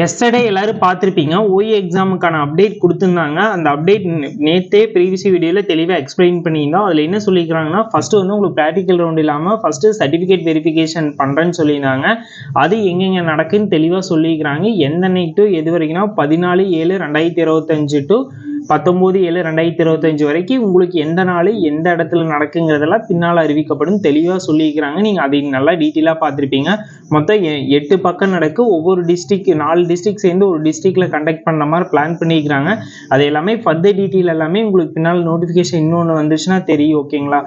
Yesterday எல்லாரும் பார்த்துருப்பீங்க. OA எக்ஸாமுக்கான update கொடுத்துருந்தாங்க. அந்த அப்டேட் நேற்றே ப்ரீவியஸ் வீடியோவில் தெளிவாக எக்ஸ்பிளைன் பண்ணியிருந்தோம். அதில் என்ன சொல்லியிருக்காங்கன்னா, ஃபஸ்ட்டு வந்து உங்களுக்கு ப்ராக்டிக்கல் ரவுண்ட் இல்லாமல் ஃபஸ்ட்டு சர்டிஃபிகேட் வெரிஃபிகேஷன் பண்ணுறேன்னு சொல்லியிருந்தாங்க. அது எங்கெங்கே நடக்குன்னு தெளிவாக சொல்லியிருக்கிறாங்க. எந்த அன்னைக்கு டு எது வரைக்கும்னா 14/7/2025 டு 19/7/2025 வரைக்கும் உங்களுக்கு எந்த நாள் எந்த இடத்துல நடக்குங்கிறதெல்லாம் பின்னால் அறிவிக்கப்படும் தெளிவாக சொல்லியிருக்கிறாங்க. நீங்கள் அதை நல்லா டீட்டெயிலாக பார்த்துருப்பீங்க. மொத்தம் 8 பக்கம் நடக்கு. ஒவ்வொரு டிஸ்ட்ரிக்ட் 4 டிஸ்ட்ரிக்ட் சேர்ந்து ஒரு டிஸ்ட்ரிக்டில் கண்டக்ட் பண்ணுற மாதிரி பிளான் பண்ணியிருக்கிறாங்க. அது எல்லாமே ஃபர்தர் டீட்டெயில் எல்லாமே உங்களுக்கு பின்னால் நோட்டிஃபிகேஷன் இன்னொன்று வந்துச்சுன்னா தெரியும். ஓகேங்களா?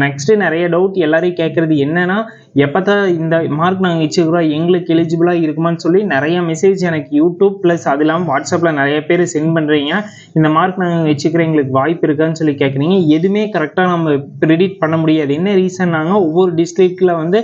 நெக்ஸ்ட்டு நிறைய டவுட் எல்லாரையும் கேட்குறது என்னென்னா, எப்போ தான் இந்த மார்க் நாங்கள் வச்சுக்கிறோம், எங்களுக்கு எலிஜிபிளாக இருக்குமான்னு சொல்லி நிறைய மெசேஜ் எனக்கு யூடியூப் ப்ளஸ் அது இல்லாமல் வாட்ஸ்அப்பில் நிறைய பேர் சென்ட் பண்ணுறீங்க. இந்த மார்க் நாங்கள் வச்சுக்கிறோம், எங்களுக்கு வாய்ப்பு இருக்கான்னு சொல்லி கேட்குறீங்க. எதுவுமே கரெக்டாக நம்ம ப்ரிடிக்ட் பண்ண முடியாது. என்ன ரீசன்னாங்க, ஒவ்வொரு டிஸ்ட்ரிக்டில் வந்து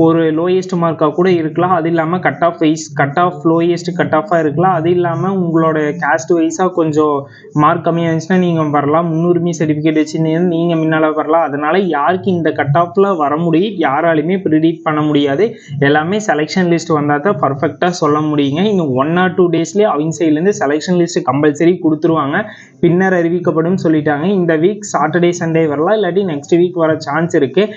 ஒரு லோயஸ்ட் மார்க்காக கூட இருக்கலாம். அது இல்லாமல் கட் ஆஃப் லோயஸ்ட் கட் ஆஃபாக இருக்கலாம். அது இல்லாமல் உங்களோட கேஸ்ட் வைஸாக கொஞ்சம் மார்க் கம்மியாக இருந்துச்சுன்னா நீங்கள் வரலாம். முன்னுரிமை சர்டிஃபிகேட் வச்சு நீங்கள் முன்னால் வரலாம். அதனால் யாருக்கு இந்த கட் ஆஃபில் வர முடியும் யாராலுமே ப்ரிடிக்ட் பண்ண முடியாது. எல்லாமே செலெக்ஷன் லிஸ்ட் வந்தால் தான் பர்ஃபெக்டாக சொல்ல முடியுங்க. இன்னும் 1 or 2 டேஸ்லேயே அவங்க சைட்லேருந்து செலெக்ஷன் லிஸ்ட் கம்பல்சரி கொடுத்துருவாங்க. பின்னர் அறிவிக்கப்படும் சொல்லிட்டாங்க. இந்த வீக் சாட்டர்டே சண்டே வரலாம், இல்லாட்டி நெக்ஸ்ட் வீக் வர சான்ஸ் இருக்குது.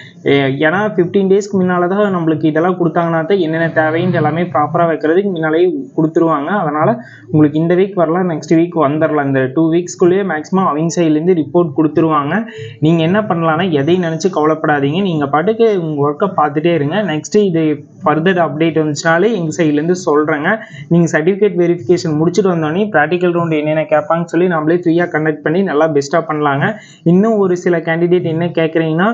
ஏன்னா 15 டேஸ்க்கு முன்னால் தான் நம்மளுக்கு இதெல்லாம் கொடுத்தாங்கன்னா தான் என்னென்ன தேவைன்னு எல்லாமே ப்ராப்பராக வைக்கிறதுக்கு முன்னாலேயே கொடுத்துருவாங்க. அதனால் உங்களுக்கு இந்த வீக் வரலாம், நெக்ஸ்ட் வீக் வந்துடலாம். இந்த 2 வீக்ஸ்க்குள்ளேயே மேக்ஸிமம் அவங்க சைட்லேருந்து ரிப்போர்ட் கொடுத்துருவாங்க. நீங்கள் என்ன பண்ணலான்னா, எதையும் நினச்சி கவலைப்படாதீங்க. நீங்கள் பாட்டுக்கு உங்கள் ஒர்க்கை பார்த்துட்டே இருங்க. நெக்ஸ்ட்டு இது ஃபர்தர் அப்டேட் வந்துச்சுனாலே எங்கள் சைட்லேருந்து சொல்கிறேங்க. நீங்கள் சர்டிஃபிகேட் வெரிஃபிகேஷன் முடிச்சுட்டு வந்தோடனே ப்ராக்டிக்கல் ரவுண்டு என்னென்ன கேட்பாங்கன்னு சொல்லி நம்மளே ஃப்ரீயாக கண்டக்ட் பண்ணி நல்லா பெஸ்ட்டாக பண்ணலாங்க. இன்னும் ஒரு சில கேண்டிடேட் என்ன கேட்குறீங்கன்னா,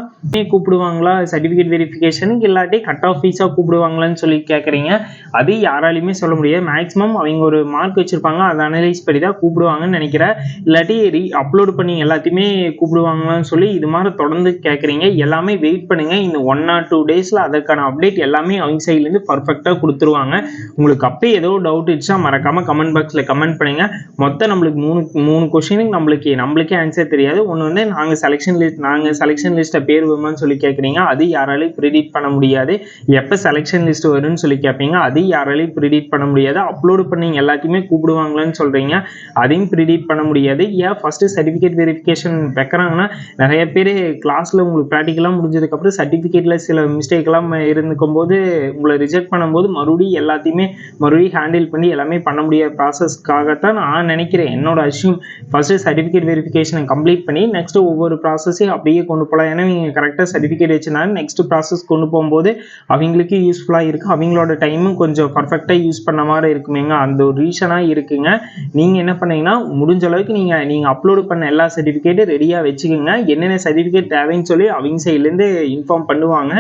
கூப்பிடுவாங்களா சர்டிஃபிகேட் வெரிஃபிகேஷனுக்கு, இல்லாட்டி கட் ஆஃப் ஃபீஸாக கூப்பிடுவாங்களான்னு சொல்லி கேட்குறீங்க. அது யாராலையுமே சொல்ல முடியாது. மேக்ஸிமம் அவங்க ஒரு மார்க் வச்சுருப்பாங்க, அதை அனலைஸ் பண்ணி தான் கூப்பிடுவாங்கன்னு நினைக்கிறேன். இல்லாட்டி அப்லோட் பண்ணி எல்லாத்தையுமே கூப்பிடுவாங்களான்னு சொல்லி இது மாதிரி தொடர்ந்து கேட்குறீங்க. எல்லாமே வெயிட் பண்ணுங்கள். இந்த 1 or 2 டேஸில் அதற்கான அப்டேட் எல்லாமே அவங்க சைட்லேருந்து பர்ஃபெக்டாக கொடுத்துருவாங்க. உங்களுக்கு அப்போ ஏதோ டவுட் இருந்துச்சா மறக்காமல் கமெண்ட் பாக்ஸில் கமெண்ட் பண்ணுங்கள். மொத்தம் நம்மளுக்கு 3 கொஸ்டினுக்கு நம்மளுக்கே ஆன்சர் தெரியாது. ஒன்று வந்து நாங்கள் செலெக்ஷன் லிஸ்ட்டை பேர் வருமானு சொல்லி கேட்குறீங்க. அது யாராலையும் ப்ரிடிக்ட் பண்ண முடியாது. எப்போ செலெக்ஷன் லிஸ்ட் வரும்னு சொல்லி கேட்பீங்க. அது யாராலையும் ப்ரிடிக்ட் பண்ண முடியாது. அப்லோடு பண்ணி எல்லாத்தையுமே கூப்பிடுவாங்களான்னு சொல்கிறீங்க. அதையும் ப்ரிடிக்ட் பண்ண முடியாது. ஏன் ஃபஸ்ட்டு சர்டிஃபிகேட் வெரிஃபிகேஷன் வைக்கிறாங்கன்னா, நிறைய பேர் கிளாஸில் உங்களுக்கு ப்ராக்டிக்கலாக முடிஞ்சதுக்கப்புறம் சர்டிஃபிகேட்டில் சில மிஸ்டேக்லாம் இருந்துக்கும் போது உங்களை ரிஜெக்ட் பண்ணும்போது எல்லாத்தையுமே மறுபடியும் ஹேண்டில் பண்ணி எல்லாமே பண்ண முடியாத ப்ராசஸ்க்காகத்தான் நான் நினைக்கிறேன். என்னோட அஷ்யூம் ஃபஸ்ட்டு சர்டிஃபிகேட் வெரிஃபிகேஷனை கம்ப்ளீட் பண்ணி நெக்ஸ்ட்டு ஒவ்வொரு ப்ராசஸையும் அப்படியே கொண்டு போகலாம். ஏன்னா நீங்கள் கரெக்டாக சர்டிஃபிகேட் வச்சுனாலும் நெக்ஸ்ட் ப்ராசஸ் கொண்டு போகும்போது அவங்களுக்கு யூஸ்ஃபுல்லாக இருக்குது. அவங்களோட டைமும் கொஞ்சம் பர்ஃபெக்டாக யூஸ் பண்ண மாதிரி இருக்குமேங்க. அந்த ஒரு ரீசனாக இருக்குங்க. நீங்கள் என்ன பண்ணீங்கன்னா, முடிஞ்ச அளவுக்கு நீங்கள் அப்லோடு பண்ண எல்லா சர்டிஃபிகேட்டும் ரெடியாக வச்சுக்கோங்க. என்னென்ன சர்டிஃபிகேட் தேவைன்னு சொல்லி அவங்க சைட்லேருந்து இன்ஃபார்ம் பண்ணுவாங்க.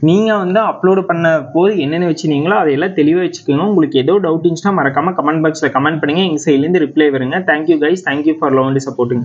நீங்கள் வந்து அப்லோடு பண்ண போது என்னென்ன வச்சுருந்தீங்களோ அதையெல்லாம் தெளிவாக வச்சுக்கோங்க. உங்களுக்கு ஏதோ டவுட் இருந்துச்சுன்னா மறக்காமல் கமெண்ட் பாக்ஸில் கமெண்ட் பண்ணுங்கள். எங்கள் சைட்லேருந்து ரிப்ளை வருங்க. Thank you guys, thank you for love and supporting.